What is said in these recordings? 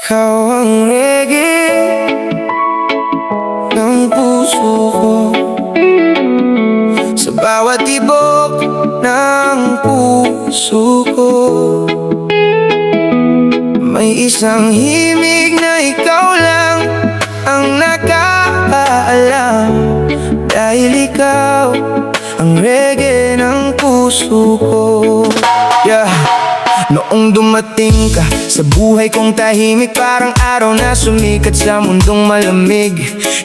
Ikaw ang reggae ng puso ko. Sa bawat tibok ng puso ko, may isang himig na ikaw lang ang nakakaalam. Dahil ikaw ang reggae ng puso ko. Yeah. Noong dumating ka sa buhay kong tahimik, parang araw na sumikat sa mundong malamig.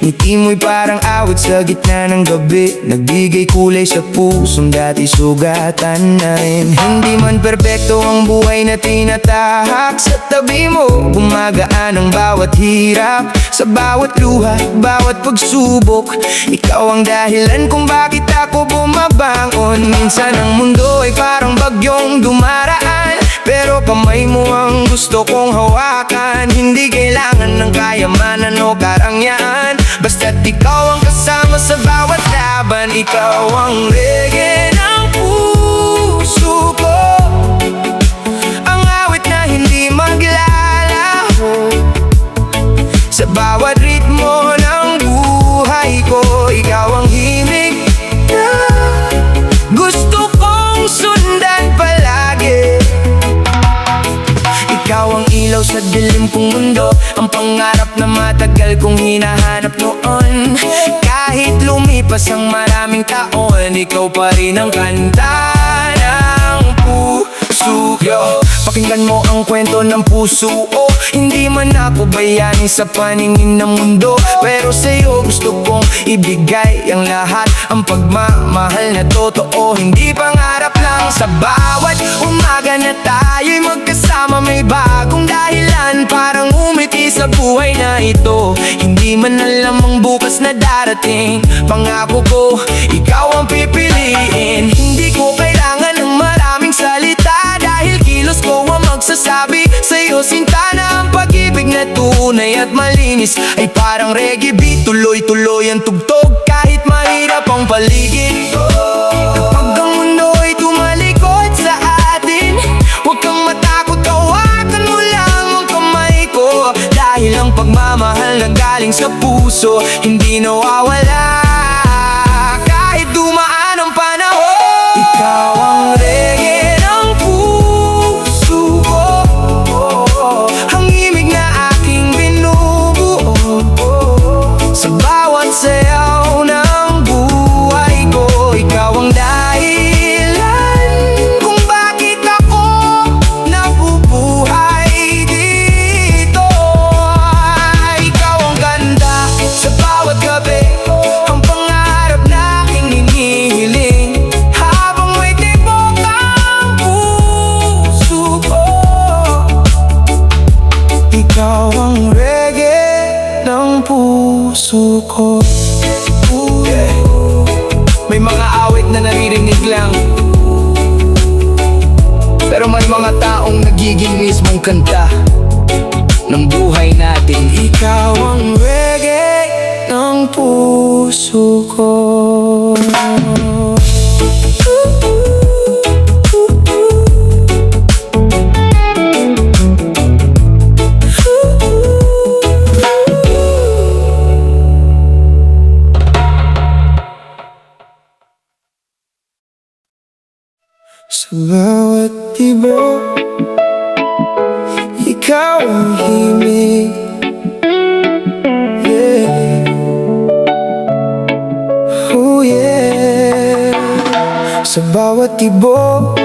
Ngiti mo'y parang awit sa gitna ng gabi, nagbigay kulay sa pusong dati sugatan na rin. Hindi man perpekto ang buhay na tinatahak, sa tabi mo gumagaan ang bawat hirap. Sa bawat luha, bawat pagsubok, ikaw ang dahilan kung bakit ako bumabangon. Minsan ang mundo ay parang bagyong dumaraan, pero kamay mo ang gusto kong hawakan. Hindi kailangan ng kayamanan o karangyaan, basta't ikaw ang kasama sa bawat laban. Ikaw ang reggae ng puso ko, ang awit na hindi maglalaho. Sa bawat ritmo ng buhay ko, ikaw ang himig na gusto kong sundan palagi. Ikaw ang ilaw sa dilim kong mundo, ang pangarap na matagal kong hinahanap noon. Kahit lumipas ang maraming taon, ikaw pa rin ang kanta ng puso ko. Pakinggan mo ang kwento ng puso ko. Hindi man ako bayani sa paningin ng mundo, pero sa'yo gusto kong ibigay ang lahat. Ang pagmamahal na totoo, hindi pangarap lang. Sa bawat umaga na tayo'y magkasama, may bagong dahilan parang umiti sa buhay na ito. Hindi man alam ang bukas na darating, pangako ko, ikaw ang pipiliin. Hindi ko kailangan ng maraming salita, dahil kilos ko ang magsasabi sa'yo. Sinta na ang pag-ibig na tunay at malinis, ay parang reggae beat, tuloy-tuloy ang tugtog kahit mahirap ang paligid. Kapag ang mundo'y tumalikod sa atin, huwag kang matakot, hawakan mo lang ang kamay ko. Dahil ang pagmamahal na galing sa puso, hindi nawawala kahit dumaan ang panahon. Ikaw ang reggae ng puso ko, ang himig na aking binubuo. Sa bawat sayaw ng buhay ko, ikaw ang dahilan kung bakit ako nabubuhay dito. Ikaw ang ganda sa bawat gabi, ang pangarap na aking hinihiling. Habang may tibok ang puso ko, ikaw ang reggae ng puso ko. May mga awit na naririnig lang, pero may mga taong nagiging mismong kanta ng buhay natin. Ikaw ang reggae ng puso ko. Sa bawat tibok, ikaw ang himig. Yeah. Oh yeah. Sa bawat tibok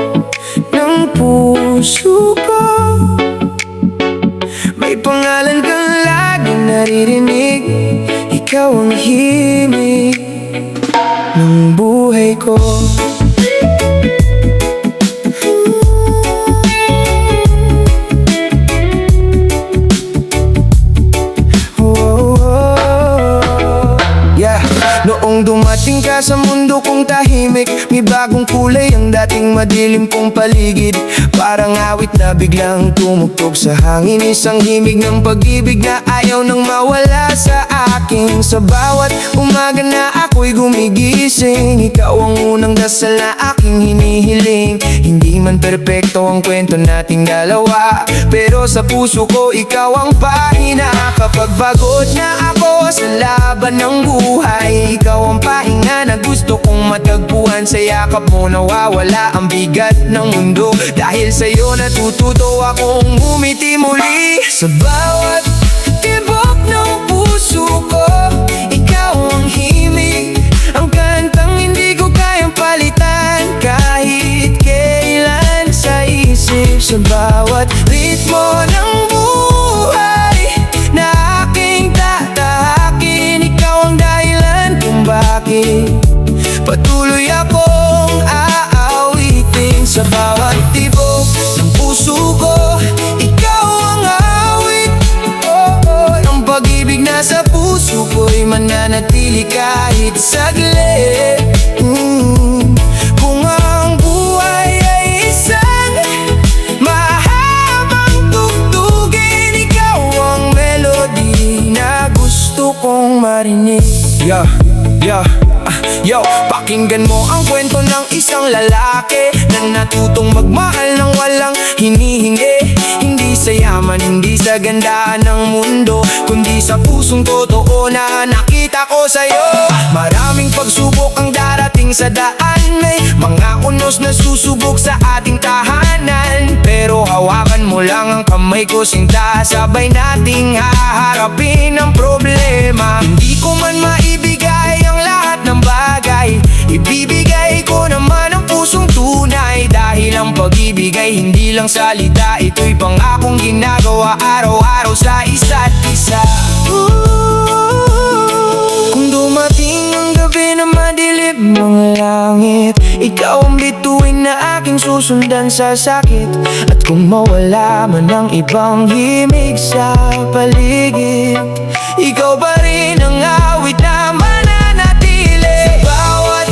ng puso ko, may pangalan kang laging naririnig. Ikaw ang himig ng buhay ko. Noong dumating ka sa mundo gusto kong tahimik, may bagong kulay ang dating madilim kong paligid. Parang awit na biglang tumugtog sa hangin, isang himig ng pag-ibig na ayaw nang mawala sa akin. Sa bawat umaga na ako'y gumigising, ikaw ang unang dasal na aking hinihiling. Hindi man perpekto ang kwento nating dalawa, pero sa puso ko ikaw ang pahina. Kapag pagod na ako sa laban ng buhay, ikaw ang pahinga na gusto kong matagpuan. Sa yakap mo nawawala ang bigat ng mundo, dahil sa'yo natututo akong umiti muli. Sa bawat tibok ng puso ko, ikaw ang himig, ang kantang hindi ko kayang palitan kahit kailan sa isip. Sa bawat ritmo ng buhay na aking tatahakin, ikaw ang dahilan kung bakit patuloy akong aawitin. Sa bawat tibok ng puso ko, ikaw ang awit. Ang pag-ibig na sa puso ko'y mananatili kahit saglit. Kung ang buhay ay isang mahabang tugtugin, ikaw ang melody na gusto kong marinig. Yo, pakinggan mo ang kwento ng isang lalaki na natutong magmahal ng walang hinihingi. Hindi sa yaman, hindi sa ganda ng mundo, kundi sa pusong totoo na nakita ko sa'yo. Maraming pagsubok ang darating sa daan, may mga unos na susubok sa ating tahanan, pero hawakan mo lang ang kamay ko, sinta, sabay nating haharapin ang problema. Hindi ko man maibigay ang lahat ng bagay, ibibigay ko naman ang pusong tunay. Dahil ang pag-ibig ay hindi lang salita, ito'y pangakong ginagawa araw-araw sa isa't isa. Kung dumating ang gabi na madilim ang langit, ikaw ang bituin na aking susundan sa sakit. At kung mawala man ang ibang himig sa paligid, ikaw pa rin ang awit na mananatili. Sa bawat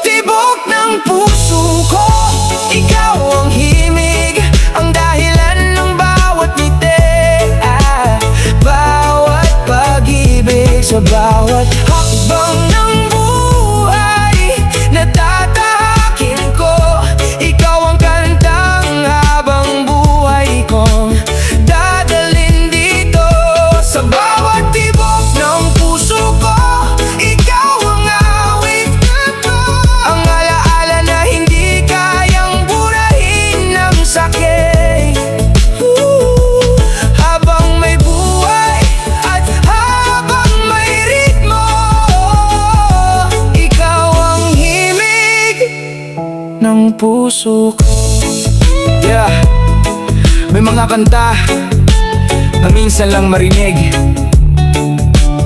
tibok ng puso ko, ikaw ang himig, ang dahilan ng bawat ngiti. Bawat pag-ibig, sa bawat hakbang ng buhay na tatahakin ko, ikaw ang kantang habang buhay kong dadalhin dito. Sa bawat tibok ng puso ko, ikaw ang awit, ang alaala na hindi kayang burahin ng sakit. Habang may buhay at habang may ritmo, ikaw ang himig ng puso ko. May mga kanta na minsan lang marinig,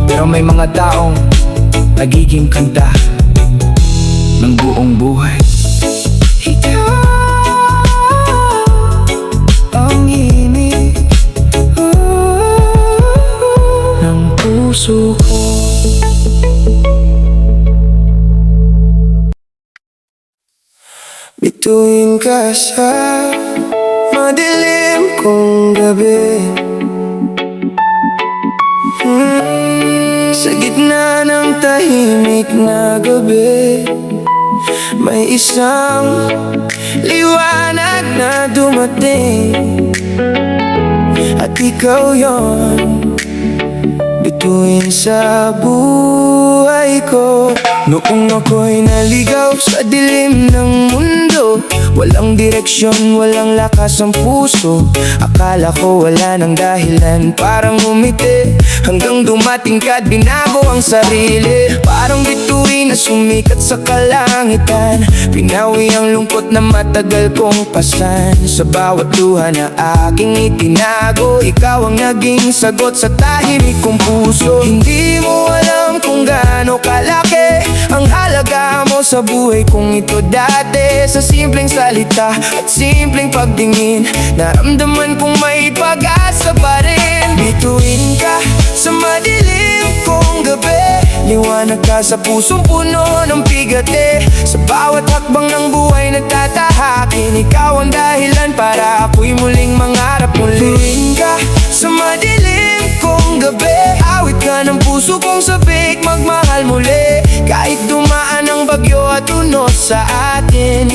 pero may mga taong nagiging kanta ng buong buhay. Ikaw ang himig ng puso ko. Bituin ka sa madilim kong gabi, sa gitna ng tahimik na gabi, may isang liwanag na dumating, at ikaw yon, bituin sa buhay ko. Noong ako'y naligaw sa dilim ng mundo, walang direksyon, walang lakas ang puso. Akala ko wala nang dahilan parang umiti, hanggang dumating ka't binago ang sarili. Parang bituin na sumikat sa kalangitan, pinawi ang lungkot na matagal kong pasan. Sa bawat luha na aking itinago, ikaw ang naging sagot sa tahimik kong puso. Hindi mo alam kung gaano kalaki ang halaga mo sa buhay kong ito dati. Sa simpleng salita at simpleng pagtingin, naramdaman kong may pag-asa pa rin. Bituin ka sa madilim kong gabi, Liwanag ka sa pusong puno ng bigate. Sa bawat hakbang ng buhay nagtatahakin. Ikaw ang dahilan para ako'y muling mangarap muli. Tuwing ka sa madilim kong gabi, awit ka ng puso kong sabik magmahal muli. Kahit dumaan ang bagyo at unos sa atin,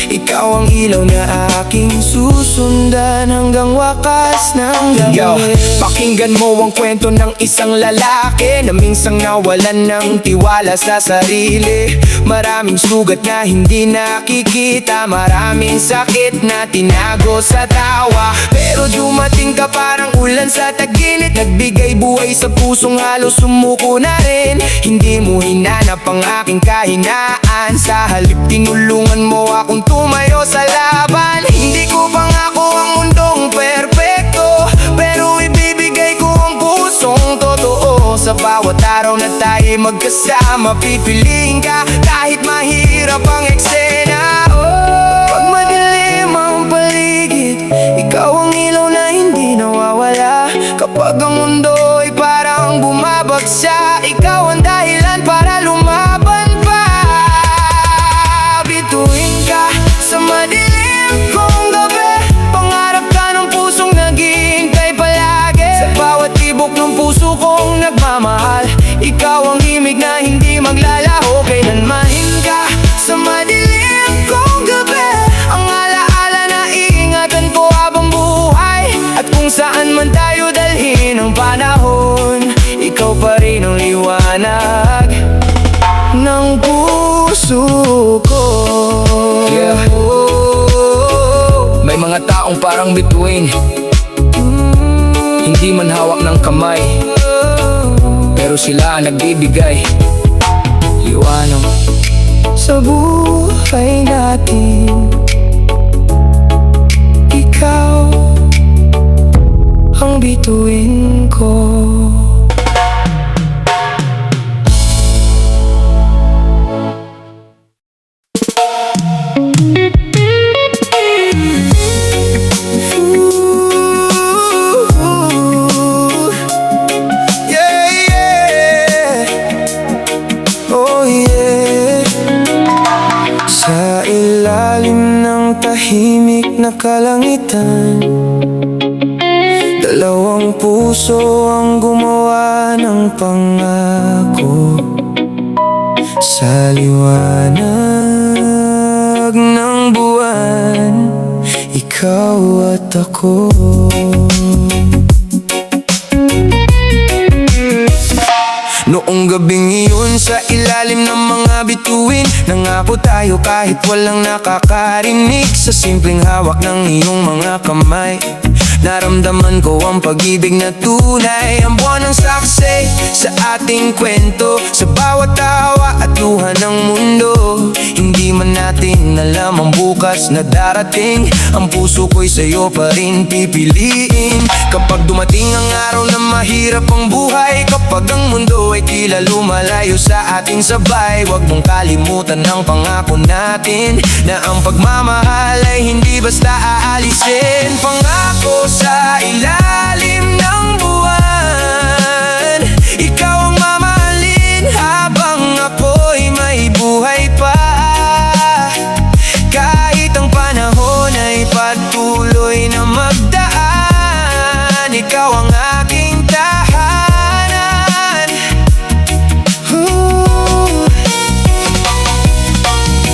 ikaw ang ilaw na aking susundan hanggang wakas ng gabi. Yo, pakinggan mo ang kwento ng isang lalaki na minsang nawalan ng tiwala sa sarili. Maraming sugat na hindi nakikita, maraming sakit na tinago sa tawa. Pero dumating ka parang ulan sa tagilid, nagbigay buhay sa pusong halos sumuko na rin. Hindi mo hinanap ang aking kahinaan, sa halip tinulungan mo akong tumayo sa laban. Hindi ko pangako ang mundong perpekto, pero ibibigay ko ang pusong totoo. Sa bawat araw na tayo magkasama, pipiliin ka kahit mahirap ang eksena. Pag madilim ang paligid, ikaw ang ilaw na hindi nawawala. Kapag ang mundo ay parang bumabagsak, ikaw ang dahilan para lumaban pa. Bituin ka sa madilim kong gabi, pangarap ka ng pusong naghihintay palagi. Sa bawat tibok ng puso kong nagmamahal, ikaw ang himig na hindi maglalaho kailanman. Ka sa madilim kong gabi, ang alaala na iingatan ko habang buhay. At kung saan man tayo dalhin ang panahon, ikaw pa rin ang liwanag ng puso ko. Yeah. May mga taong parang bituin, hindi man hawak ng kamay, pero sila ang nagbibigay liwanag sa buhay natin. Ikaw ang bituin ko. Sa ilalim ng tahimik na kalangitan, dalawang puso ang gumawa ng pangako. Sa liwanag ng buwan, ikaw at ako. Noong gabing iyon sa ilalim ng mga bituin, nangako tayo kahit walang nakakarinig. Sa simpleng hawak ng iyong mga kamay, naramdaman ko ang pag-ibig na tunay. Ang buwan ng saksi sa ating kwento, sa bawat tawa at luha ng mundo. Hindi man natin alam ang bukas na darating, ang puso ko'y sa'yo pa rin pipiliin. Kapag dumating ang araw na mahirap ang buhay, kapag ang mundo ay tila lumalayo sa ating sabay, huwag mong kalimutan ang pangako natin, na ang pagmamahal ay hindi basta aalisin. Pangako sa ilalim ng buwan, ikaw ang mamahalin habang ako'y may buhay pa. Kahit ang panahon ay patuloy na magdaan, ikaw ang aking tahanan.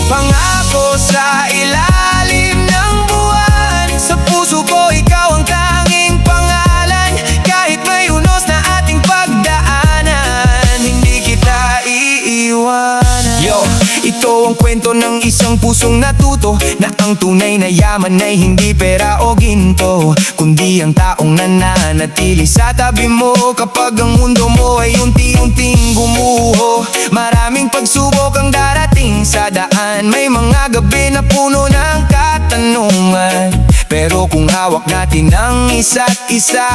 Pangako sa ilalim ng buwan, sa puso ko ikaw ang tanging pangalan. Kahit may unos na ating pagdaanan, hindi kita iiwanan. Yo, ito ang kwento ng isang pusong natuto, na ang tunay na yaman ay hindi pera o ginto, kundi ang taong nananatili sa tabi mo. Kapag ang mundo mo ay unti-unting gumuho, maraming pagsubok ang darating sa daan. May mga gabi na puno ng katanungan, pero kung hawak natin ang isa't isa,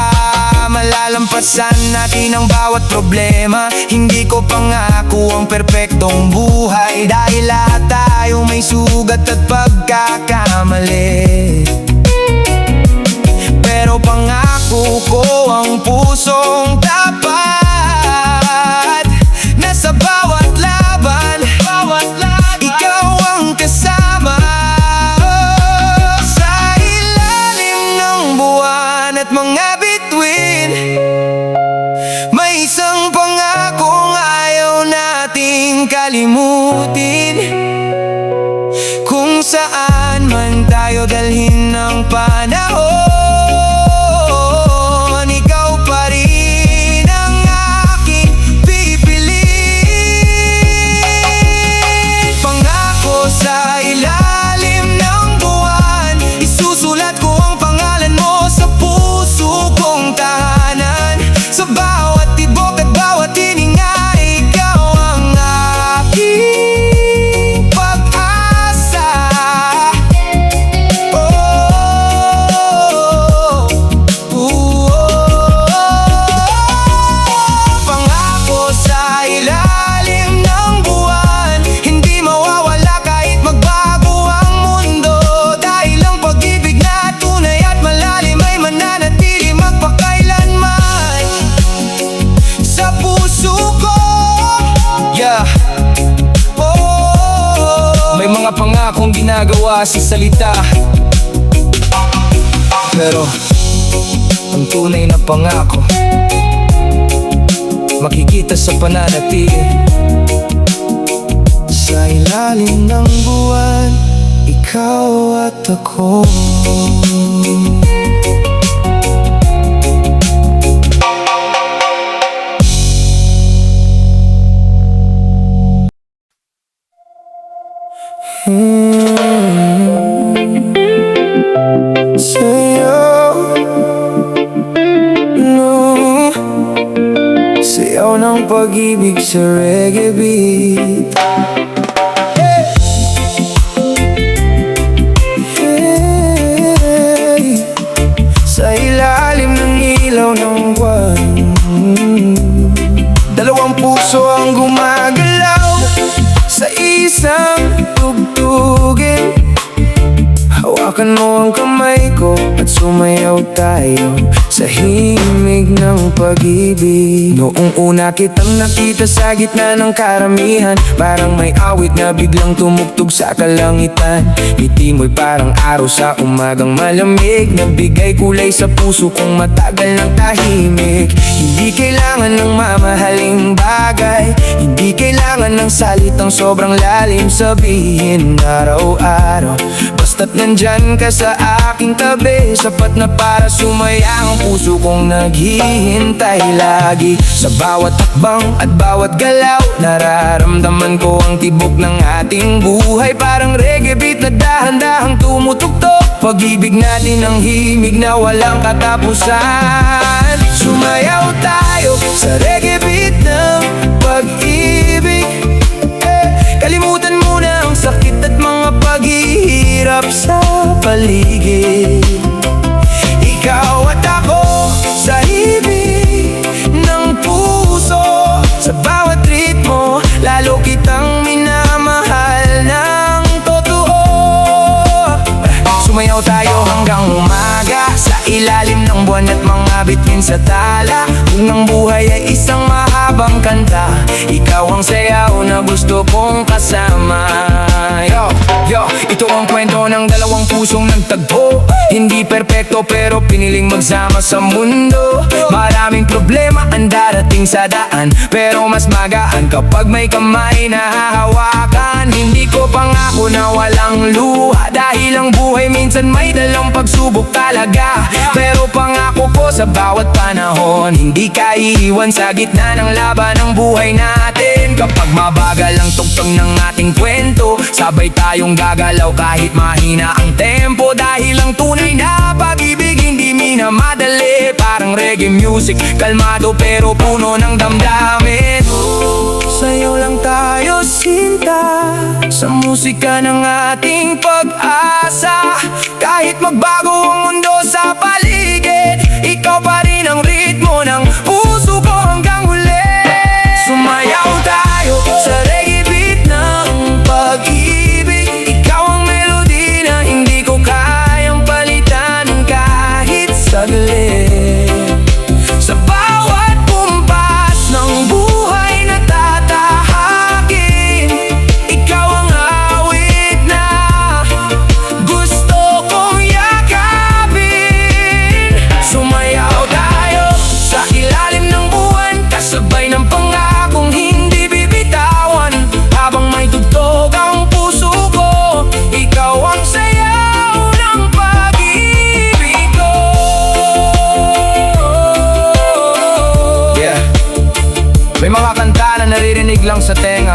malalampasan natin ang bawat problema. Hindi ko pangako ang perpektong buhay, dahil lahat tayo may sugat at pagkakamali. Pero pangako ko ang pusong tapat, na sa at mga bituin. May isang pangakong ayaw nating kalimutin. Kung saan man tayo dalhin ng panahon, ikaw pa rin ang aking pipiliin. Pangako sa ilalim ng buwan, isusulat ko ang pangalan mo sa puso kong tahanan. Sa bawat tibok at bawat hininga, ikaw ang aking pag-asa. Pangako sa ilalim ng buwan, hindi mawawala kahit magbago ang mundo. Dahil ang pag-ibig na tunay at malalim ay mananatili magpakailanman sa puso ko. Yeah. May mga pangakong ginagawa sa salita, pero ang tunay na pangako makikita sa pananatili. Sa ilalim ng buwan, ikaw at ako. Sa'yo, no, sayaw ng pag-ibig sa reggae beat. Hey, sa ilalim ng ilaw ng buwan, dalawang puso ang gumagalaw sa isang tugtugin. Hawakan mo ang kamay ko at sumayaw tayo sa himig ng pag-ibig. Noong una kitang nakita sa gitna ng karamihan, parang may awit na biglang tumugtog sa kalangitan. Ngiti mo'y parang araw sa umagang malamig, nagbigay kulay sa puso kong matagal ng tahimik. Hindi kailangan ng mamahaling bagay, hindi kailangan ng salitang sobrang lalim, sabihin araw-araw. Basta't nandyan ka sa aking tabi, sapat na para sumaya ang puso kong naghihintay lagi. Sa bawat takbang at bawat galaw, nararamdaman ko ang tibok ng ating buhay. Parang reggae beat na dahan-dahang tumutugtog, pag-ibig natin ang himig na walang katapusan. Sumayaw tayo sa reggae beat ng pag-ibig. Kalimutan mo na ang sakit at mga paghihirap sa paligid. Ikaw at ako sa himig ng puso, sa bawat ritmo lalo kitang minamahal ng totoo. Sumayaw tayo hanggang umaga sa ilalim ng buwan at mga bituin sa tala. Kung ang buhay ay isang mahabang kanta, ikaw ang sayaw na gusto kong kasama. Ito ang kwento ng dalawang pusong nagtagpo. Hindi perpekto pero piniling magsama sa mundo. Maraming problema ang darating sa daan, pero mas magaan kapag may kamay na hahawakan. Hindi ko pangako na walang luha, dahil ang buhay minsan may dalang pagsubok talaga. Pero pangako ko sa bawat panahon, hindi ka iiwan sa gitna ng laban ng buhay natin. Kapag mabagal ang tugtog ng ating kwento, sabay tayong gagalaw kahit mahina ang tempo. Dahil ang tunay na pag-ibig hindi minamadali, parang reggae music, kalmado pero puno ng damdamin. Sayaw lang tayo sinta sa musika ng ating pag-asa. Kahit magbago ang mundo sa paligid, ikaw pa rin ang ritmo ng puso ko hanggang huli. Sumayaw tayo sa reggae beat ng pag-ibig. Ikaw ang melody na hindi ko kayang palitan kahit saglit. Sa bawat pumpas ng buhay na tatahakin, ikaw ang awit na gusto kong yakapin. May mga kanta na naririnig lang sa tenga,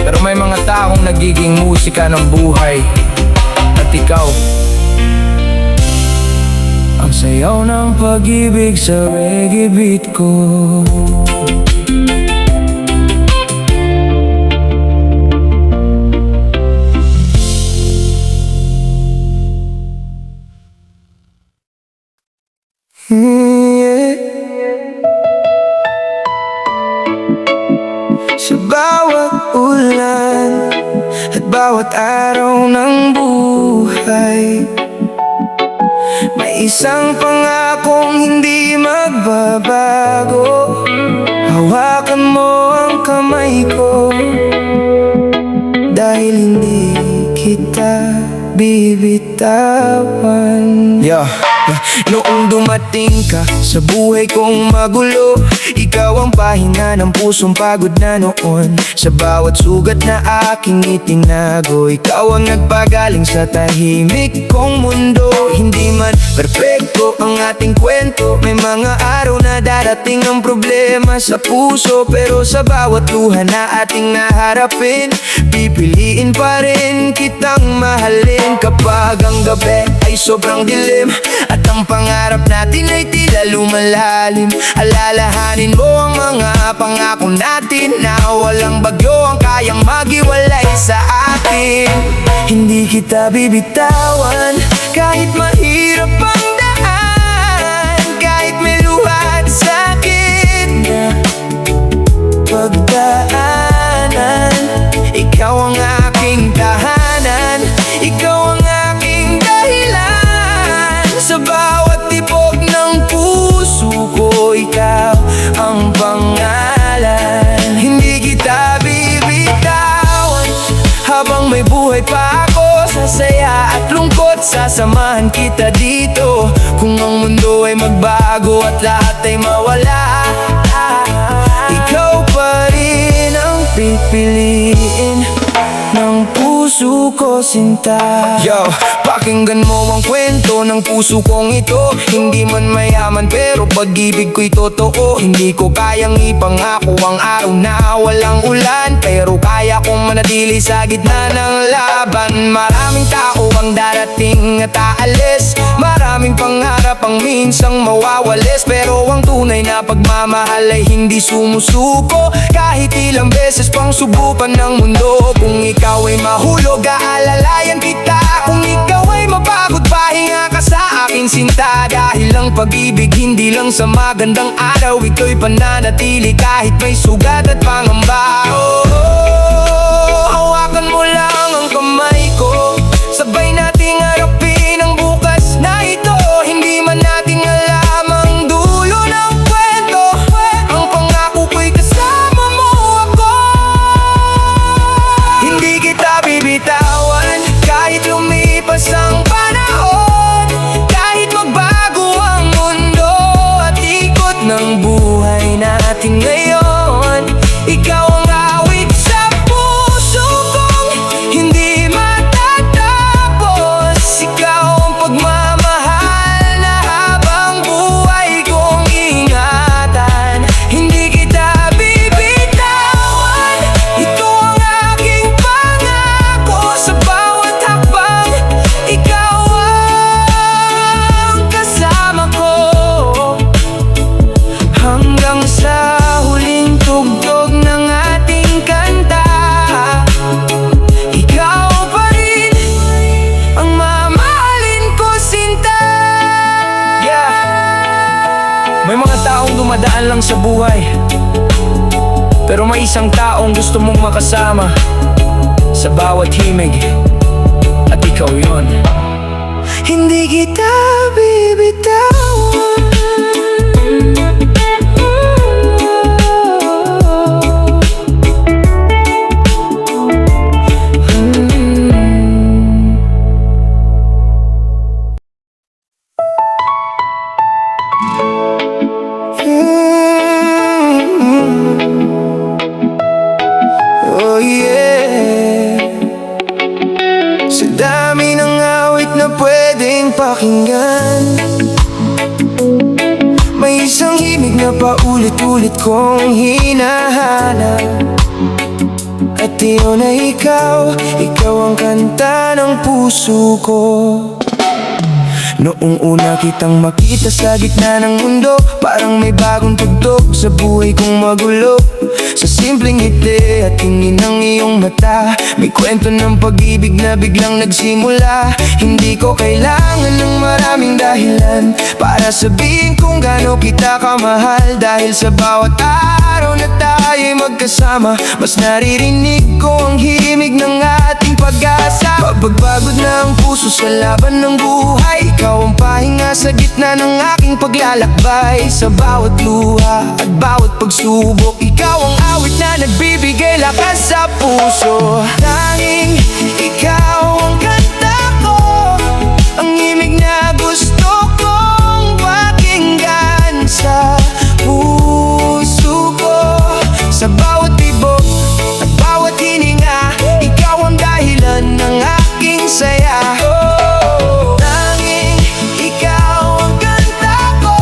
pero may mga taong nagiging musika ng buhay. At ikaw, ang sayaw ng pag-ibig sa reggae beat ko. Sa bawat ulan at bawat araw ng buhay, may isang pangakong hindi magbabago. Hawakan mo ang kamay ko, dahil hindi kita bibitawan. Noong dumating ka sa buhay kong magulo, ikaw ang pahinga ng pusong pagod na noon. Sa bawat sugat na aking itinago, ikaw ang nagpagaling sa tahimik kong mundo. Hindi man perpekto ang ating kwento, may mga araw na darating ang problema sa puso. Pero sa bawat luha na ating naharapin, pipiliin pa rin kitang mahalin. Kapag ang gabi ay sobrang dilim at ang pangarap natin ay tila lumalalim, alalahanin mo ang mga pangako natin, na walang bagyo ang kayang maghiwalay sa atin. Hindi kita bibitawan kahit mahirap ang daan, kahit may luha at sakit na pagdaanan. Ikaw ang aking tahanan, ikaw ang aking dahilan. Sa bawat tibok ng puso ko, ikaw ang pangalan. Hindi kita bibitawan habang may buhay pa ako. Sa saya at lungkot, sasamahan kita dito. Kung ang mundo ay magbago at lahat ay mawala, ikaw pa rin ang pipiliin ng puso ko, sinta. Pakinggan mo ang kwento ng puso kong ito. Hindi man mayaman pero pag-ibig ko'y totoo. Hindi ko kayang ipangako ang araw na walang ulan, pero kaya kong manatili sa gitna ng laban. Maraming tao ang darating at aalis, maraming pangarap ang minsang mawawalis, pero ang tunay na pagmamahal ay hindi sumusuko. Kahit ilang beses pang subukan ng mundo, kung ikaw ay mahulog, aalalayan kita. Kung ikaw ay mapagod, pahinga ka sa akin, sinta. Dahil ang pag-ibig hindi lang sa magandang araw, ito'y pananatili kahit may sugat at pangamba. Hawakan mo lang ang kamay ko, sabay nating harapin ang bukas na ito. Hindi man natin alam ang dulo ng kwento, ang pangako ko'y kasama mo ako. Hindi kita bibitawan kahit lumipas ang panahon, kahit magbago ang mundo at ikot ng buhay natin ngayon. Ikaw ang awit sa puso kong hindi matatapos, ikaw ang pagmamahal na habang buhay kong ingatan. Hindi kita bibitawan, ito ang aking pangako. Sa bawat hakbang, ikaw ang kasama ko, hanggang sa huling tugtog ng ating kanta. Ikaw pa rin ang mamahalin ko, sinta. May mga taong dumadaan lang sa buhay, pero may isang taong gusto mong makasama sa bawat himig, at ikaw yon. Hindi kita bibitawan. Oh yeah. Sa dami ng awit na pwedeng pakinggan, na paulit-ulit kong hinahanap. At iyon ay ikaw, ikaw ang kanta ng puso ko. Noong una kitang makita sa gitna ng mundo, parang may bagong tugtog sa buhay kong magulo. Sa simpleng ngiti at tingin ng iyong mata, may kwento ng pag-ibig na biglang nagsimula. Hindi ko kailangan ng maraming dahilan para sabihin kung gaano kita kamahal. Dahil sa bawat araw na tayo'y magkasama, mas naririnig ko ang himig ng ating pag-asa. Pagpagod na ang puso sa laban ng buhay, ikaw ang pahinga sa gitna ng aking paglalakbay. Sa bawat luha at bawat pagsubok, ikaw ang awit na nagbibigay lakas sa puso. Tanging ikaw ang kanta ko, ang himig na gusto kong pakinggan sa puso ko. Sa bawat tibok at bawat hininga, ikaw ang dahilan ng aking saya. Tanging ikaw ang kanta ko,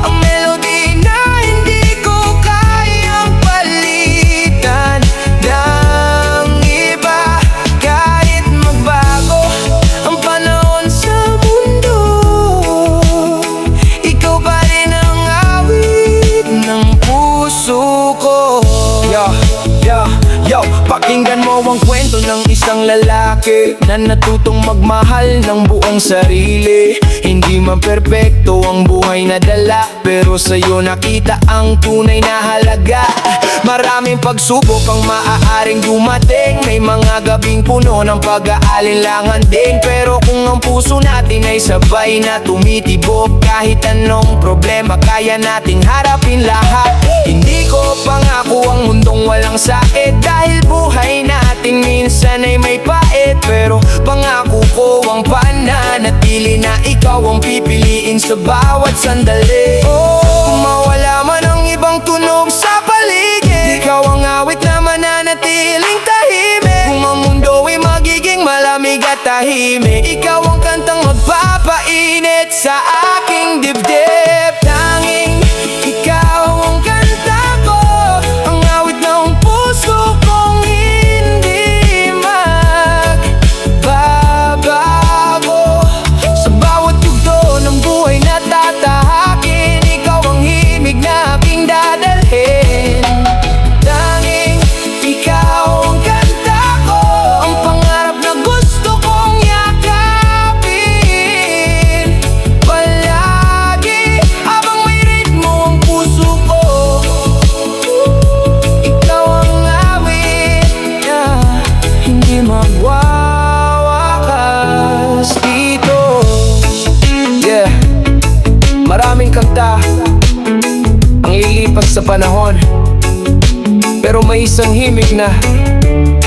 ang melody na hindi ko kayang palitan ng iba. Kahit magbago ang panahon sa mundo, ikaw pa rin ang awit ng puso ko. Yo, pakinggan mo ang kwento ng isang lalaki na natutong magmahal ng buong sarili. Hindi man perpekto ang buhay na dala, pero sa'yo nakita ang tunay na halaga. Maraming pagsubok ang maaaring dumating, may mga gabing puno ng pag-aalinlangan din. Pero kung ang puso natin ay sabay na tumitibok, kahit anong problema kaya nating harapin lahat. Hindi ko pangako ang mundong walang sakit, dahil buhay natin minsan ay may pait. Pero pangako ko ang pananatili na ikaw ang pipiliin sa bawat sandali. Kung mawala man ang ibang tunog sa paligid, ikaw ang awit na mananatiling tahimik. Kung ang mundo ay magiging malamig at tahimik, ikaw ang kantang magpapainit sa aking dibdib. Tanging ikaw ang kanta ko, ang awit ng puso kong hindi magbabago. Sa bawat yugto ng buhay na tatahakin, ikaw ang himig na aking dadalhin. Tanging ikaw ang kanta ko, ang pangarap na gusto kong yakapin palagi habang may ritmo ang puso ko. Ikaw ang awit na hindi magwawakas dito. Yeah, maraming kanta ang lilipas sa panahon, pero may isang himig na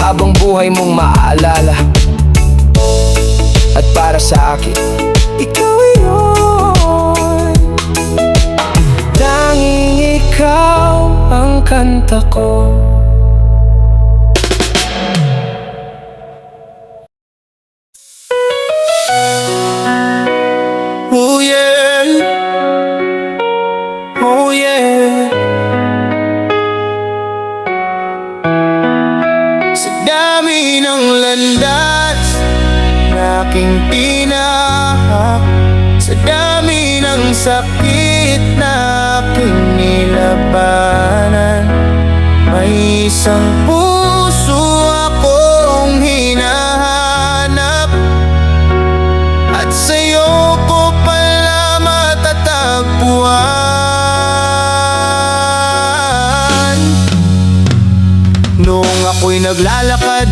habang buhay mong maaalala. At para sa akin, ikaw yun. Tanging ikaw ang kanta ko. Oh yeah, oh yeah. Sa dami ng landas na aking tinahak, sa dami ng sakit na aking nilabanan, may isang puso akong hinahanap. At sa'yo ko pala matatagpuan. Noong ako'y naglalakad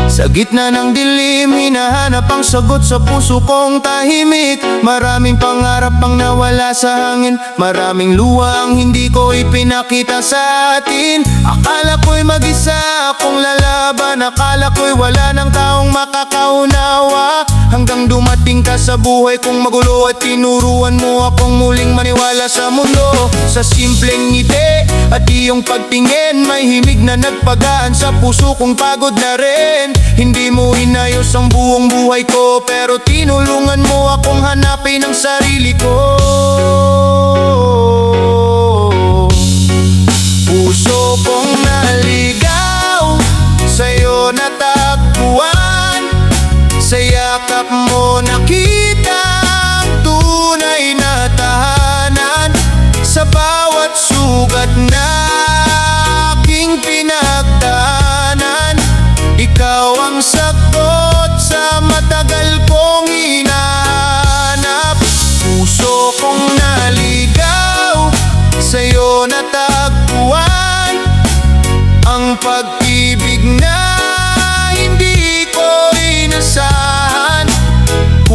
sa gitna ng dilim, hinahanap ang sagot sa puso kong tahimik. Maraming pangarap ang nawala sa hangin, maraming luha ang hindi ko ipinakita sa atin. Akala ko'y mag-isa akong lalaban, akala ko'y wala ng taong makakaunawa. Hanggang dumating ka sa buhay kong magulo at tinuruan mo akong muling maniwala sa mundo. Sa simpleng ngiti at iyong pagtingin, may himig na nagpagaan sa puso kong pagod na rin. Hindi mo inayos ang buong buhay ko, pero tinulungan mo akong hanapin ang sarili ko.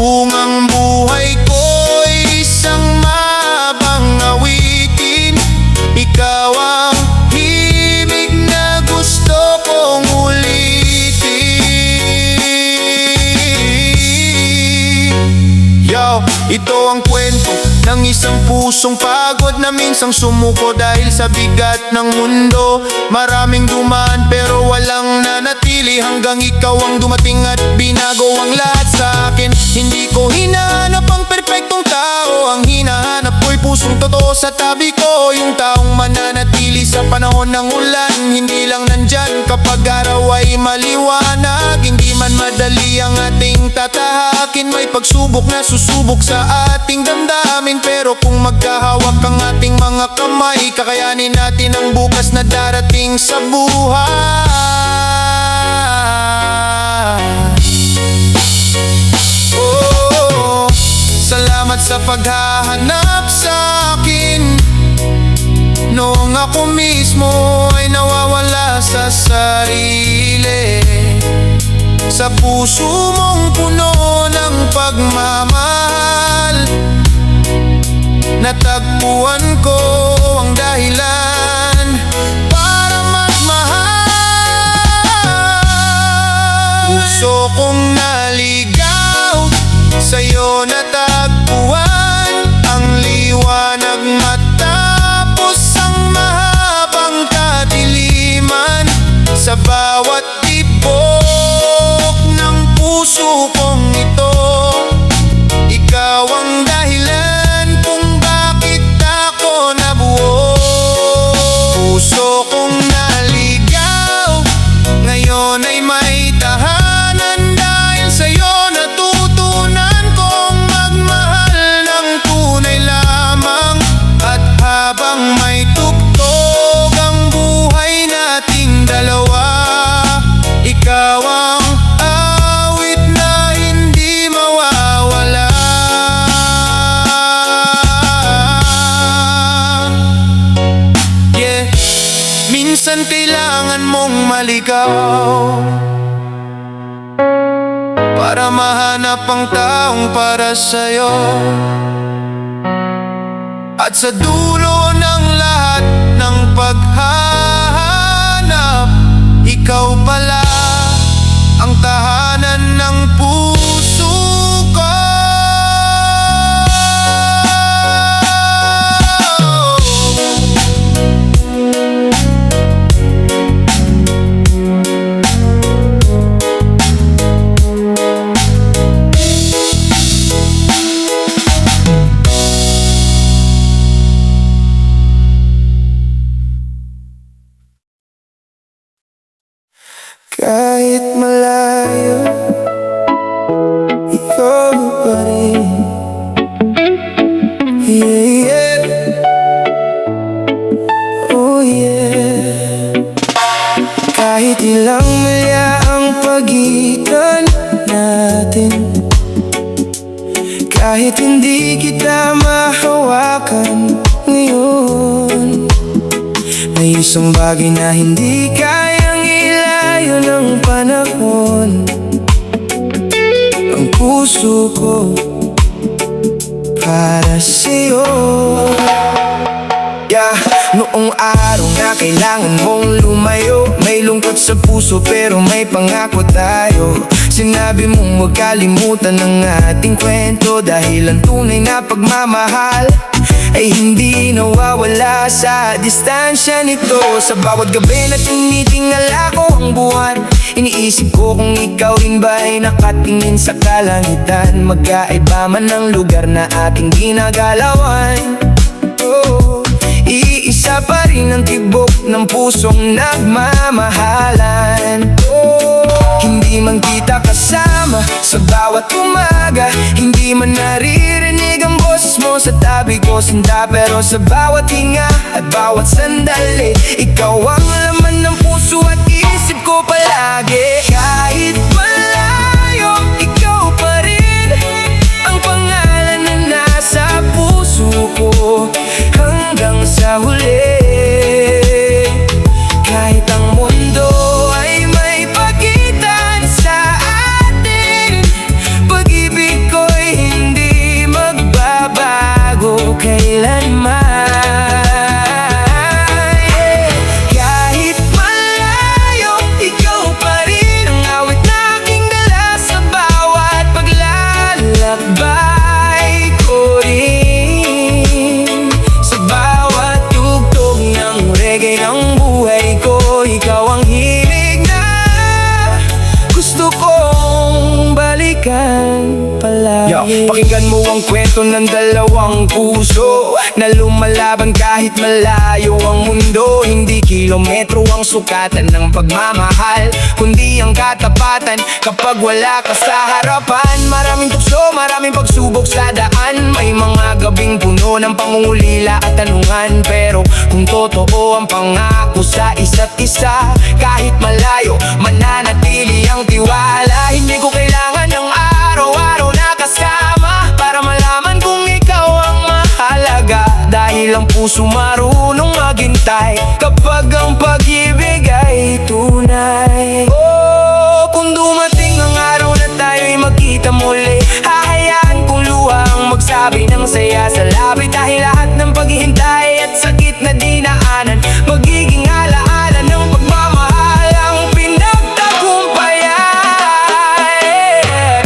Kung ang buhay ko'y isang mahabang awitin, ikaw ang himig na gusto kong ulitin. Yo, ito ang kwento ng isang pusong pagod na minsang sumuko dahil sa bigat ng mundo. Maraming dumaan pero walang nanatili, hanggang ikaw ang dumating at binago ang lahat sa akin. Hindi ko hinahanap ang perpektong tao, ang hinahanap ko'y pusong totoo sa tabi ko. Yung taong mananatili sa panahon ng ulan, hindi lang nandyan kapag araw ay maliwanag. Hindi man madali ang ating tatahakin, may pagsubok na susubok sa ating damdamin. Pero kung magkahawak ang ating mga kamay, kakayanin natin ang bukas na darating sa buhay. Oh, salamat sa paghahanap sa akin noong ako mismo ay nawawala sa sarili. Sa puso mong puno ng pagmamahal, natagpuan ko ang dahilan para magmahal. Puso kong naligaw, sa'yo natagpuan ang liwanag matapos ang mahabang kadiliman. Sa bawat tibok ng puso kong ito, ikaw ang dahilan kung bakit ako nabuo. Puso kong naligaw, ngayon ay may tahanan. Dahil sa'yo natutunan kong magmahal ng tunay lamang. At habang may tugtog ang buhay nating dalawa, ikaw ang awit na hindi mawawala. Yeah, minsan kailangan mong maligaw para mahanap ang taong para sa'yo. At sa dulo ng lahat ng paghahanap, ikaw pala ang tahanan ng puso ko. Kahit malayo, ikaw pa rin. Yeah, yeah. Oh yeah. Kahit ilang milya ang pagitan natin, kahit hindi kita mahawakan ngayon, may isang bagay na hindi kayang ilayo ng panahon. Ang puso ko para sa'yo. Yeah, noong araw na kailangan mong lumayo, may lungkot sa puso pero may pangako tayo. Sinabi mong huwag kalimutan ang ating kwento, dahil ang tunay na pagmamahal ay hindi nawawala sa distansya nito. Sa bawat gabi na tinitingala ko ang buwan, iniisip ko kung ikaw rin ba ay nakatingin sa kalangitan. Magkaiba man ang lugar na ating ginagalawan, oh, iisa pa rin ang tibok ng pusong nagmamahalan. Oh, hindi man kita kasama sa bawat umaga, hindi man naririnig ang boses mo sa tabi ko, sinta. Pero sa bawat hinga at bawat sandali, ikaw ang laman ng puso at isip ko palagi. Kahit malayo, ikaw pa rin ang pangalan na nasa puso ko hanggang sa huli. Kahit ang mundo ay may pagitan sa atin, pag-ibig ko'y ang kwento ng dalawang puso na lumalaban kahit malayo ang mundo. Hindi kilometro ang sukatan ng pagmamahal, kundi ang katapatan kapag wala ka sa harapan. Maraming tukso, maraming pagsubok sa daan, may mga gabing puno ng pangungulila at tanungan. Pero kung totoo ang pangako sa isa't isa, kahit malayo, mananatili ang tiwala. Hindi ko kailangan ng araw-araw na kasama para malaman kung ikaw ang mahalaga, dahil ang puso marunong maghintay kapag ang pag-ibig ay tunay. Oh, kung dumating ang araw na tayo'y magkita muli, hahayaan kong luha ang magsabi ng saya sa labi, dahil lahat ng paghihintay at sakit na dinaanan magiging alaala ng pagmamahal ang pinagtagumpayan.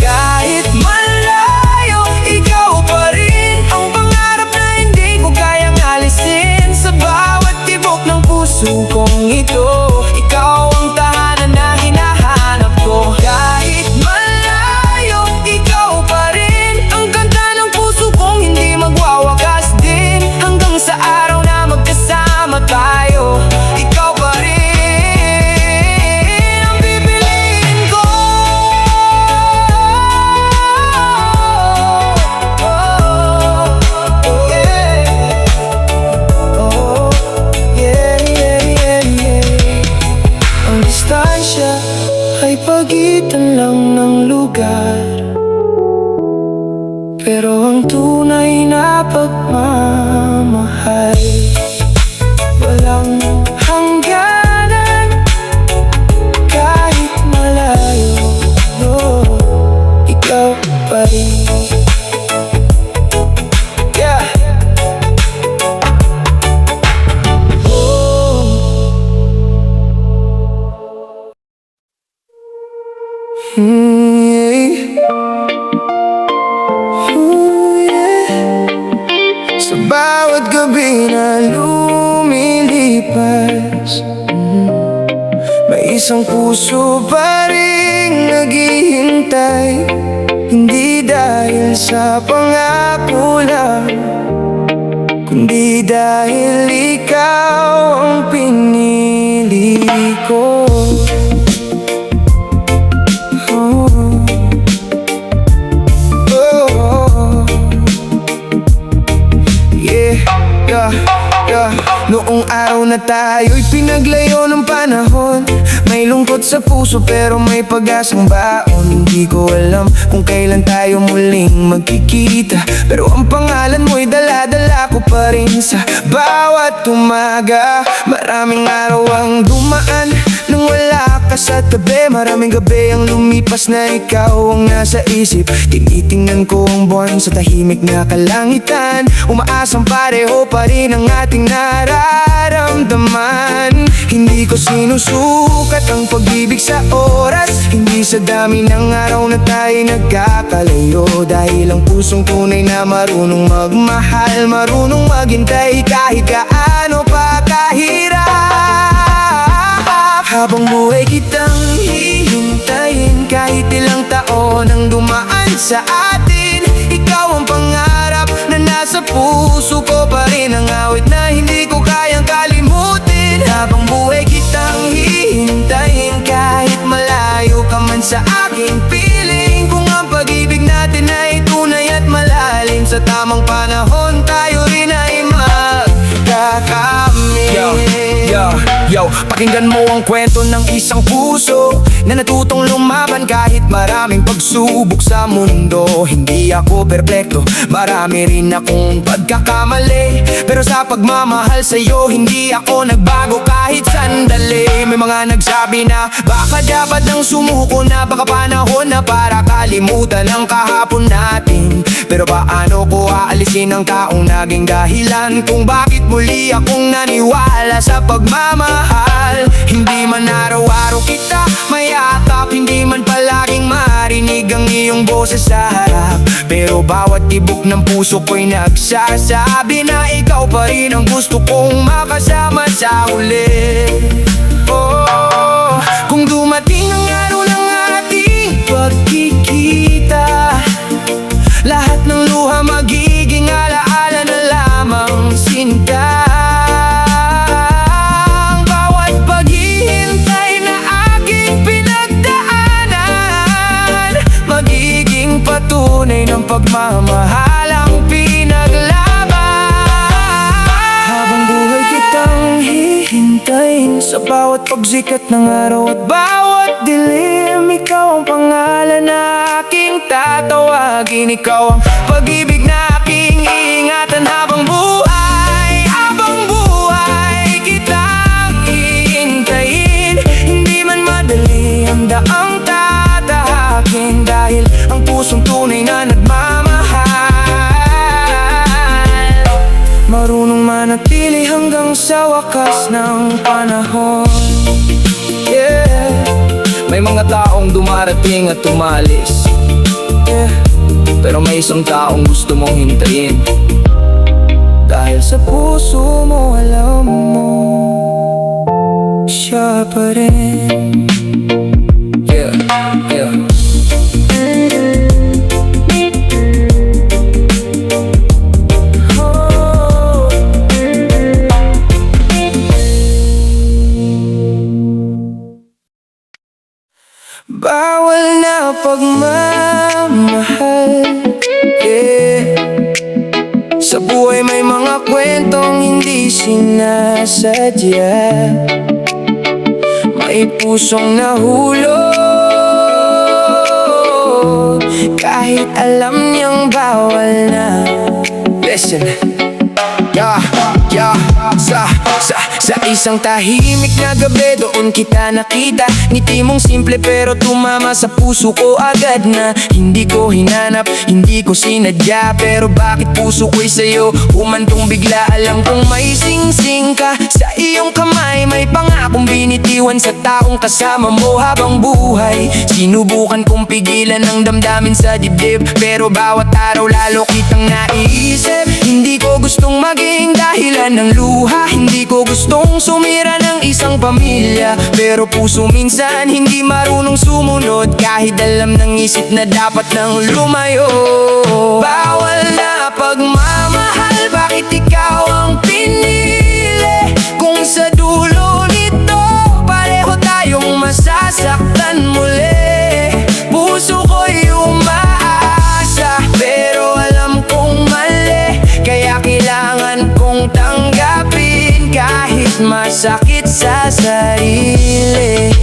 Kahit malayo, ikaw pa rin ang pangarap na hindi ko kayang alisin. Sa bawat tibok ng puso kong ito, ikaw ang tahanan na hinahanap ko. Kahit malayo, ikaw pa rin ang kanta ng puso kong hindi magwawakas din, hanggang sa araw na magkasama tayo. Ikaw pa rin ang pipiliin ko. Ang distansya ay pagitan lang ng lugar, pero ang tunay na pagmamahal walang hangganan. Kahit malayo, ikaw pa rin. Yeah. Sa bawat gabi na lumilipas, may isang puso pa ring naghihintay. Hindi dahil sa pangako lang, kundi dahil ikaw ang pinili ko. Noong araw na tayo'y pinaglayo ng panahon, may lungkot sa puso pero may pag-asang baon. Hindi ko alam kung kailan tayo muling magkikita, pero ang pangalan mo'y dala-dala ko pa rin sa bawat umaga. Maraming araw ang dumaan nang wala ka sa tabi, maraming gabi ang lumipas na ikaw ang nasa isip. Tinitingnan ko ang buwan sa tahimik na kalangitan, umaasang pareho pa rin ang ating nararamdaman. Hindi ko sinusukat ang pag-ibig sa oras, hindi sa dami ng araw na tayo nagkakalayo, dahil ang pusong tunay na marunong magmahal, marunong maghintay kahit gaano pa kahirap. Habang buhay kitang hihintayin, kahit ilang taon ang dumaan sa atin. Ikaw ang pangarap na nasa puso ko pa rin, ang awit na hindi ko kayang kalimutin. Habang buhay kitang hihintayin, kahit malayo ka man sa aking piling. Kung ang pag-ibig natin ay tunay at malalim, sa tamang panahon tayo rin ay magkakamit. Pakinggan mo ang kwento ng isang puso na natutong lumaban kahit maraming pagsubok sa mundo. Hindi ako perpekto, marami rin akong pagkakamali, pero sa pagmamahal sa'yo hindi ako nagbago kahit sandali. May mga nagsabi na baka dapat nang sumuko na, baka panahon na para kalimutan ang kahapon natin. Pero paano ko aalisin ang taong naging dahilan kung bakit muli akong naniwala sa pagmamahal. Hindi man araw-araw kita mayakap, hindi man palaging marinig ang iyong boses sa harap, pero bawat tibok ng puso ko'y nagsasabi na ikaw pa rin ang gusto kong makasama sa huli. Oh, kung dumating ang araw ng ating pagkikita, lahat ng luha sinta. Ang bawat paghihintay na aking pinagdaanan magiging patunay ng pagmamahal ang pinaglaban. Habang buhay kitang hihintayin sa bawat pagsikat ng araw at bawat dilim, ikaw ang pangalan na aking tatawagin. Ikaw ang pag-ibig na aking iingatan habang buhay. Habang buhay kitang hihintayin. Hindi man madali ang daang tatahakin, dahil ang pusong tunay na nagmamahal marunong manatili hanggang sa wakas ng panahon. Yeah. May mga taong dumarating at tumalis, yeah. Pero may isang taong gusto mong hintayin, dahil sa puso mo alam mo siya pa rin. Yeah, yeah. Bawal na pagmamahal, yeah. Sa buhay may mga kwentong hindi sinasadya. May pusong nahulog kahit alam niyang bawal na. Listen, yeah, yeah. Sa isang tahimik na gabi, doon kita nakita. Ngiti mong simple pero tumama sa puso ko agad na. Hindi ko hinanap, hindi ko sinadya, pero bakit puso ko'y sa'yo humantong bigla. Alam kong may sing-sing ka sa iyong kamay, may pangakong binitiwan sa taong kasama mo habang buhay. Sinubukan kong pigilan ang damdamin sa dibdib, pero bawat araw lalo kitang naiisip. Hindi ko gustong maging dahilan ng luha, hindi ko gustong sumira ng isang pamilya, pero puso minsan hindi marunong sumunod, kahit alam ng isip na dapat nang lumayo. Bawal na pagmamahal, bakit ikaw ang pinili? Kung sa dulo nito pareho tayong masasaktan muli. Puso ko'y umaasa, pero alam kong mali, kaya kailangan kong tanggapin kahit masakit sa sarili.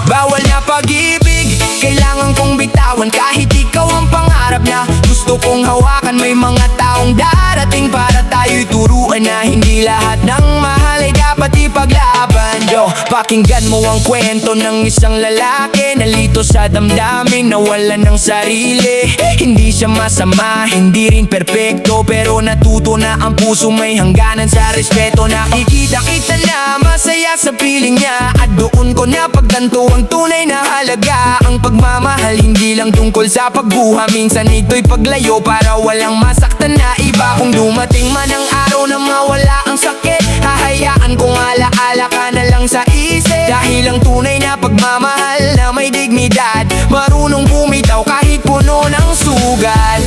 Bawal na pag-ibig, kailangan kong bitawan kahit ikaw ang pangarap na gusto kong hawakan. May mga taong darating para tayo'y turuan na hindi lahat ng mahal ay dapat ipaglaban. Yo, pakinggan mo ang kwento ng isang lalaki na lito sa damdamin, nawalan ng sarili. Hindi siya masama, hindi rin perpekto, pero natuto na ang puso may hangganan sa respeto. Nakikita kita na masaya sa piling niya, at doon ko napagtanto ang tunay na halaga. Ang pagmamahal hindi lang tungkol sa pagbuha, minsan ito'y paglayo para walang masaktan na iba. Kung dumating man ang araw na mawala ang sakit, hahayaan kong alaala ka na lang sa isip, dahil ang tunay na pagmamahal na may dignidad, marunong bumitaw kahit puno ng sugat.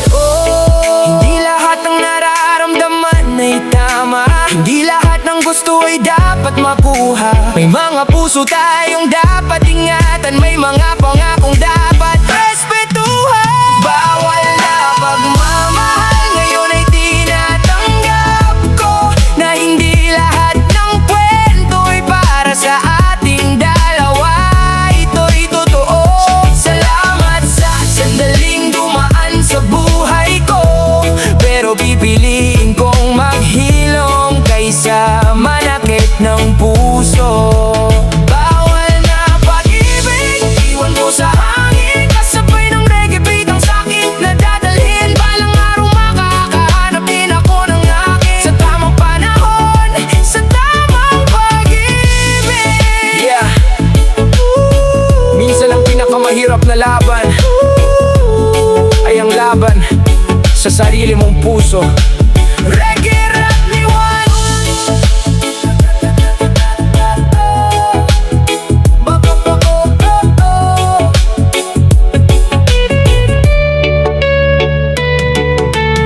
Hindi lahat ng nararamdaman ay tama, hindi lahat ng gusto ay dapat makuha. May mga puso tayong dapat ingatan, may mga pangakong dapat respetuhan. Bawal na pagmamahal, ngayon ay tinatanggap ko na hindi lahat ng kwento ay para sa ating dalawa. Ito'y totoo. Salamat sa sandaling dumaan sa buhay ko, pero pipiliin kong maghilom kaysa manakit ng puso. Bawal na pag-ibig, iwan ko sa hangin, kasabay ng reggae beat ang sakit na dadalhin. Balang araw makakahanap din ako ng akin sa tamang panahon, sa tamang pag-ibig. Yeah. Minsan ang pinakamahirap na laban ay ang laban sa sarili mong puso. Reggae rap ni Juan.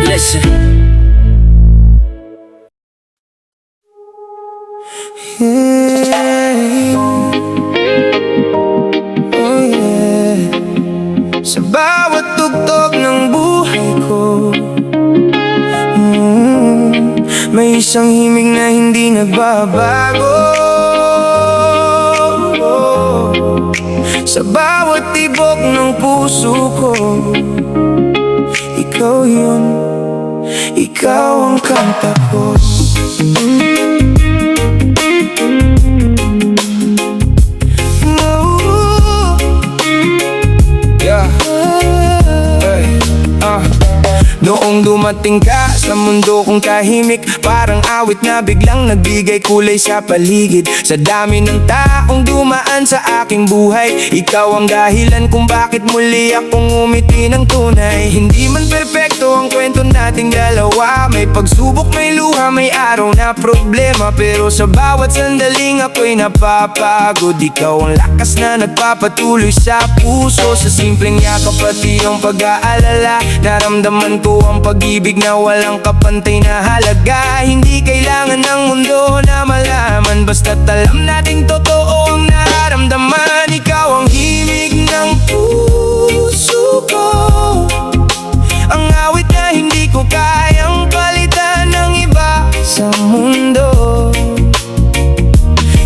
Listen. May isang himig na hindi nagbabago sa bawat tibok ng puso ko. Ikaw yun, ikaw ang kanta ko. Noong dumating ka sa mundo kong tahimik, parang awit na biglang nagbigay kulay sa paligid. Sa dami ng taong dumaan sa aking buhay, ikaw ang dahilan kung bakit muli akong umiti ng tunay. Hindi man perpekto ang kwento nating dalawa, may pagsubok, may luha, may araw na problema. Pero sa bawat sandaling ako'y napapagod, ikaw ang lakas na nagpapatuloy sa puso. Sa simpleng yakap at iyong pag-aalala, naramdaman ko ang pag-ibig na walang kapantay na halaga. Hindi kailangan ng mundo na malaman, basta't alam nating totoo ang nararamdaman. Ikaw ang himig ng puso ko, ang awit na hindi ko kayang palitan ng iba sa mundo.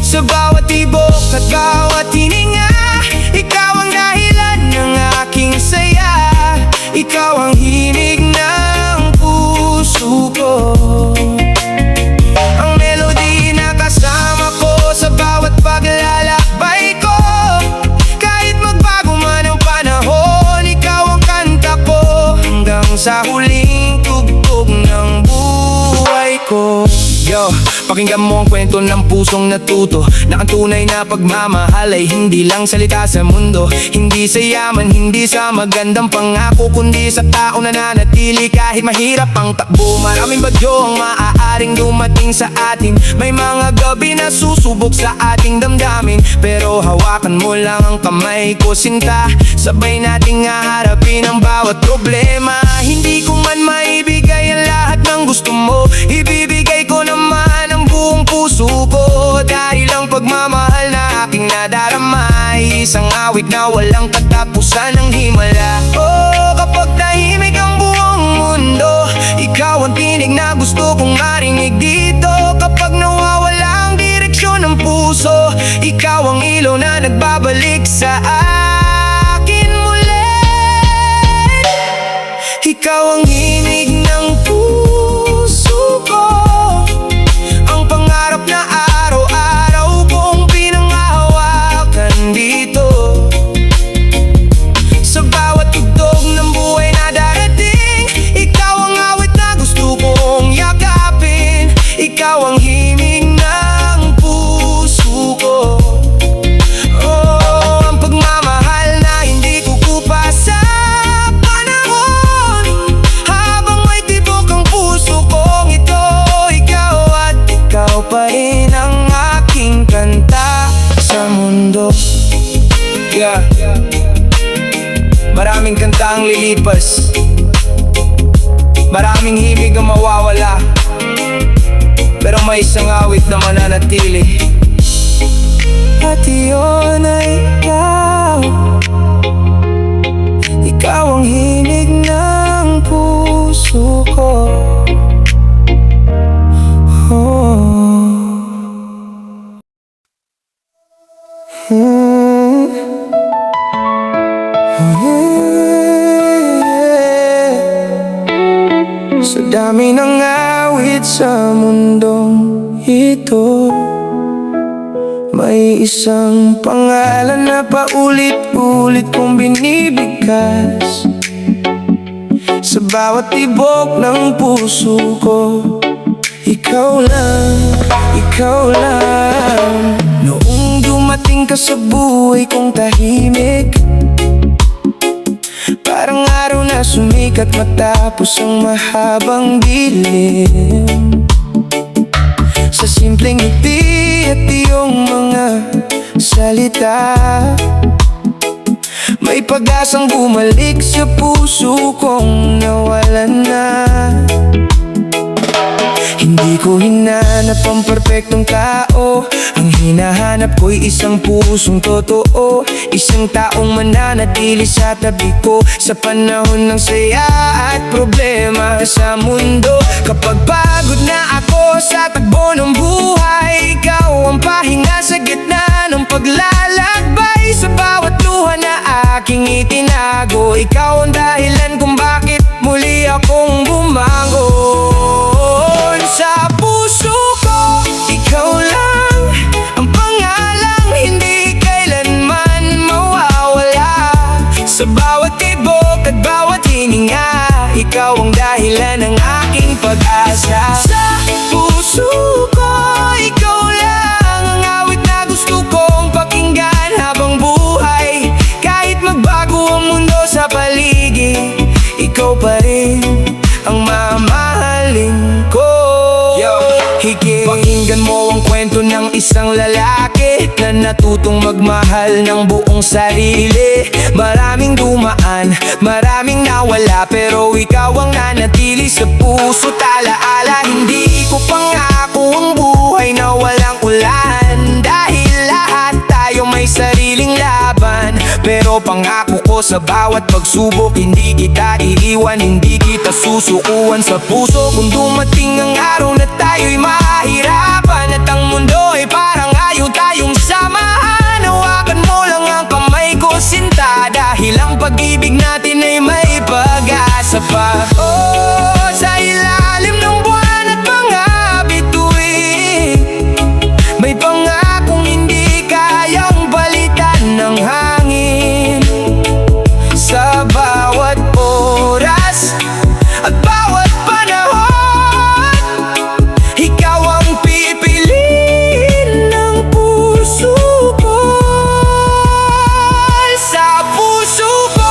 Sa bawat tibok at bawat hininga, ikaw ang dahilan ng aking saya. Ikaw ang himig ng puso ko, ang melody na kasama ko sa bawat paglalakbay ko. Kahit magbago man ang panahon, ikaw ang kanta ko hanggang sa huling tugtog ng buhay ko. Yo, pakinggan mo ang kwento ng pusong natuto, na ang tunay na pagmamahal ay hindi lang salita sa mundo. Hindi sa yaman, hindi sa magandang pangako, kundi sa tao na nanatili kahit mahirap ang takbo. Maraming bagyo ang maaaring dumating sa atin, may mga gabi na susubok sa ating damdamin. Pero hawakan mo lang ang kamay ko, sinta, sabay nating haharapin ang bawat problema. Hindi ko man maibigay ang lahat ng gusto mo, ibibigay ko naman ang buong puso ko. Dahil ang pagmamahal na aking nadarama ay isang awit na walang katapusan ng himala. Oh, kapag tahimik ang buong mundo, ikaw ang tinig na gusto kong marinig dito. Kapag nawawala ang direksyon ng puso, ikaw ang ilaw na nagbabalik sa akin muli. Ikaw ang himig ng puso ko, ang pangarap na araw-araw kong pinanghahawakan dito. Sa bawat tugtog ng buhay na darating, ikaw ang awit na gusto kong yakapin. Ikaw ang himig ng puso ko, oh, ang pagmamahal na hindi kukupa sa panahon. Habang may tibok ang puso kong ito, ikaw at ikaw pa rin ang aking kanta sa mundo. Yeah. Maraming kanta ang lilipas, maraming himig ang mawawala, pero may isang awit na mananatili, at iyon ay ikaw. Ikaw ang himig ng puso ko. Sa dami ng awit sa mundong ito, may isang pangalan na paulit-ulit kong binibigkas sa bawat tibok ng puso ko. Ikaw lang, ikaw lang. Noong dumating ka sa buhay kong tahimik, parang araw na sumikat matapos ang mahabang dilim. Sa simpleng ngiti at iyong mga salita, may pag-asang bumalik sa puso kong nawalan na. Hindi ko hinanap ang perpektong tao, ang hinahanap ko'y isang pusong totoo. Isang taong mananatili sa tabi ko sa panahon ng saya at problema sa mundo. Kapag pagod na ako higit. Pakinggan mo ang kwento ng isang lalaki na natutong magmahal ng buong sarili. Maraming dumaan, maraming nawala, pero ikaw ang nanatili sa puso. Talaala, hindi ko pangako ang buhay na walang ulan, dahil lahat tayo may sariling laban. Pero pangako ko sa bawat pagsubok, hindi kita iiwan, hindi kita susukuan sa puso. Kung dumating ang araw na tayo'y mahirapan at ang mundo ay parang ayaw tayong samahan, hawakan mo lang ang kamay ko, sinta, dahil ang pag-ibig natin ay may pag-asa pa. Oh, sa ilalim ng buwan at mga bituin, may pangakong hindi kayang balitan ng hangin. Sa bawat oras at bawat panahon, ikaw ang pipiliin ng puso ko. Sa puso ko,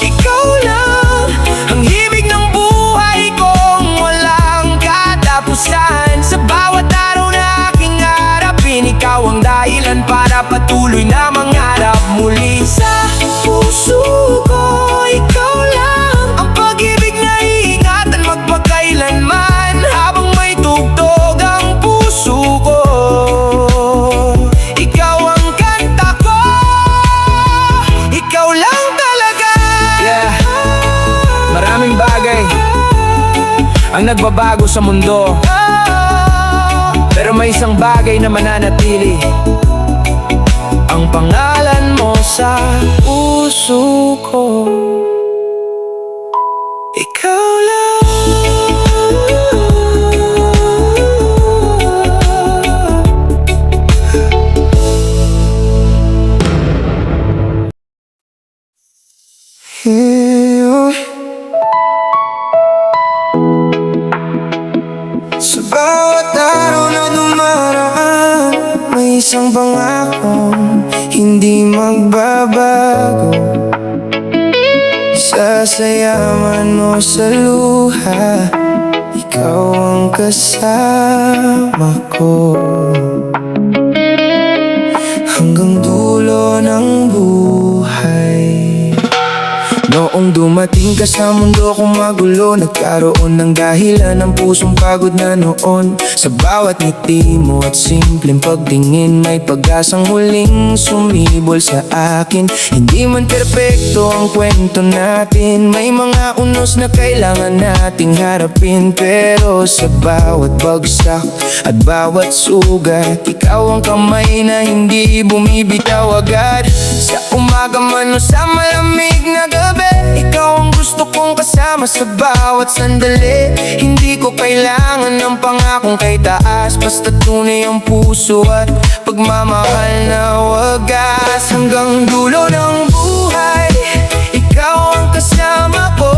ikaw lang ang himig ng buhay kong walang katapusan. Sa bawat araw na aking harapin, ikaw ang dahilan para patuloy na mangarap muli. Sa puso ko, ikaw lang ang pag-ibig na iingatan magpakailanman, habang may tugtog ang puso ko. Ikaw ang kanta ko, ikaw lang talaga. Yeah, maraming bagay ang nagbabago sa mundo, pero may isang bagay na mananatili: ang pangalan mo sa puso ko. Ikaw lang. Sa bawat araw na dumaraan, may isang pangakong hindi magbabago. Sa sayaman o sa luha, ikaw ang kasama ko hanggang dulo ng buhay. Noong dumating ka sa mundo kong magulo, nagkaroon ng dahilan ang pusong pagod na noon. Sa bawat ngiti mo at simpleng pagtingin, may pag-asang huling sumibol sa akin. Hindi man perpekto ang kwento natin, may mga unos na kailangan nating harapin. Pero sa bawat bagsak at bawat sugat, ikaw ang kamay na hindi bumibitaw agad. Sa umaga man o sa malamig na gabi, ikaw ang gusto kong kasama sa bawat sandali. Hindi ko kailangan ng pangakong kay taas, basta tunay ang puso at pagmamahal na wagas. Hanggang dulo ng buhay, ikaw ang kasama ko.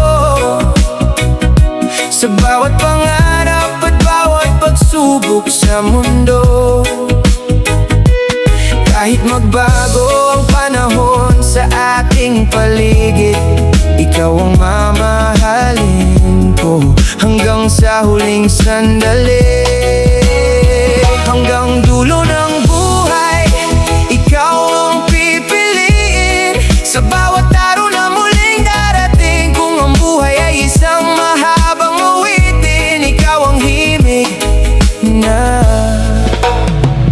Sa bawat pangarap at bawat pagsubok sa mundo, kahit magbago ang panahon sa ating paligid, ikaw ang mamahalin ko hanggang sa huling sandali. Hanggang dulo ng buhay, ikaw ang pipiliin. Sa bawat araw na muling darating, kung ang buhay ay isang mahabang awitin, ikaw ang himig na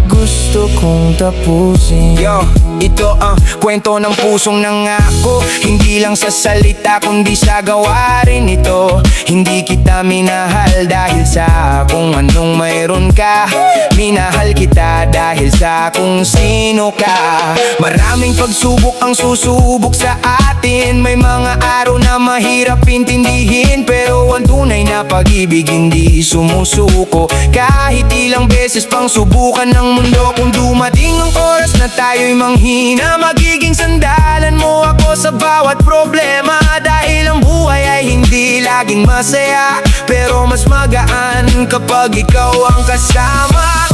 gusto kong tapusin. Yo, ito ang kwento ng pusong nangako, hindi lang sa salita kundi sa gawa rin ito. Hindi kita minahal dahil sa kung anong mayroon ka, minahal kita dahil sa kung sino ka. Maraming pagsubok ang susubok sa atin, may mga araw na mahirap intindihin, pero ang tunay na pag-ibig hindi sumusuko. Kahit ilang beses pang subukan ng mundo, kung dumating ang oras na tayo'y manghina, magiging sandalan mo ako sa bawat problema. Dahil ang buhay ay hindi laging masaya, pero mas magaan kapag ikaw ang kasama.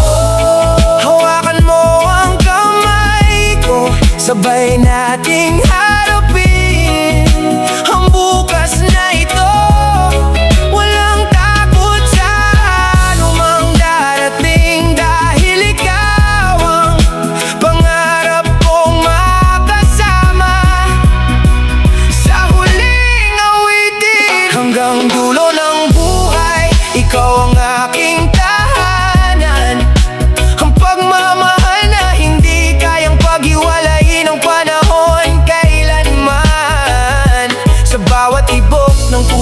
Hawakan mo ang kamay ko, sabay nating harapin ang bukas na ito. Walang takot sa anumang darating.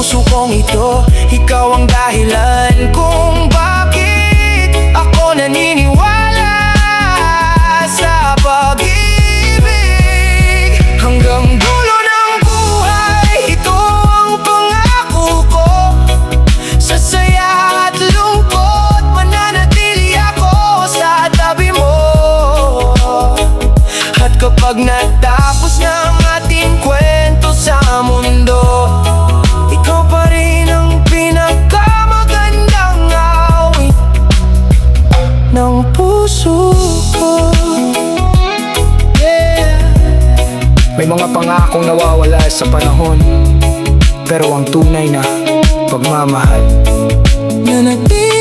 puso kong ito. Ikaw ang dahilan kung bakit ako naniniwala sa pag-ibig. Hanggang dulo ng buhay, ito ang pangako ko. Sa saya at lungkot, mananatili ako sa tabi mo. At kapag natapos na ang ating kwento sa mundo, ikaw pa rin ang pinakamagandang awit ng puso ko. Yeah. May mga pangakong nawawala sa panahon, pero ang tunay na pagmamahal nanatili